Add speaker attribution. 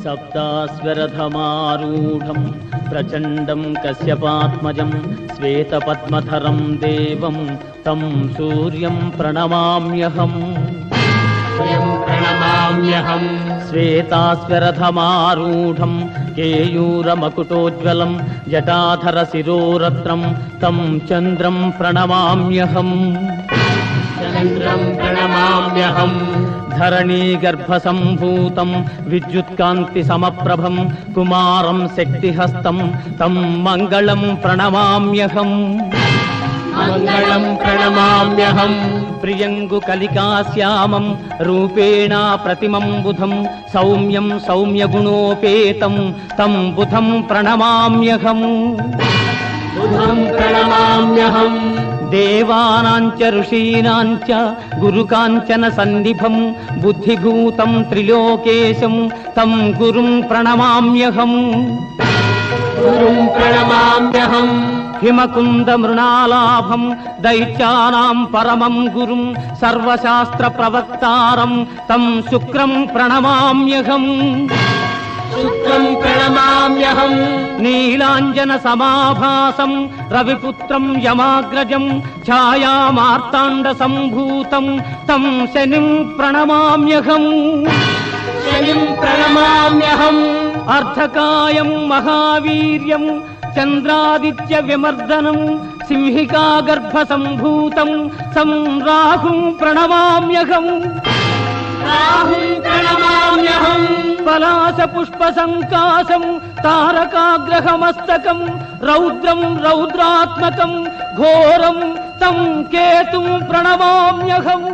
Speaker 1: सप्तास्वरधमारूढं प्रचण्डं कश्यपात्मजं श्वेतपद्मधरं देवं तं सूर्यं प्रणमाम्यहम् श्वेतास्वरधमारूढं केयूरमकुटोज्ज्वलं जटाधरशिरोरत्नं तं चन्द्रं प्रणमाम्यहम् धरणीगर्भसम्भूतं विद्युत्कान्तिसमप्रभं कुमारं शक्तिहस्तं तं मङ्गलं प्रणमाम्यहम् प्रियङ्गुकलिकाश्यामं रूपेणा प्रतिमं बुधं सौम्यं सौम्यगुणोपेतं तं बुधं प्रणमाम्यहम् देवानाञ्च ऋषीणाञ्च गुरुकाञ्चन सन्निभं बुद्धिभूतं त्रिलोकेशं तं गुरुं प्रणमाम्यहम् हिमकुंद मृणालाभं दैत्यानां परमं गुरुं सर्वशास्त्र प्रवक्तारं तं शुक्रं प्रणमाम्यहम् नीलांजन समाभासं रविपुत्रं यमाग्रजं छायामार्तांड संभूतं तं शनिं प्रणमाम्यहम् अर्धकायं महावीर्यं चंद्रादित्य विमर्दनं सिंहिका गर्भ संभूतं तं राहुं प्रणमाम्यहम् पलाश पुष्प संकाशं तारकाग्रहमस्तकं रौद्रं रौद्रात्मकं घोरं तं केतुं प्रणमाम्यहम्।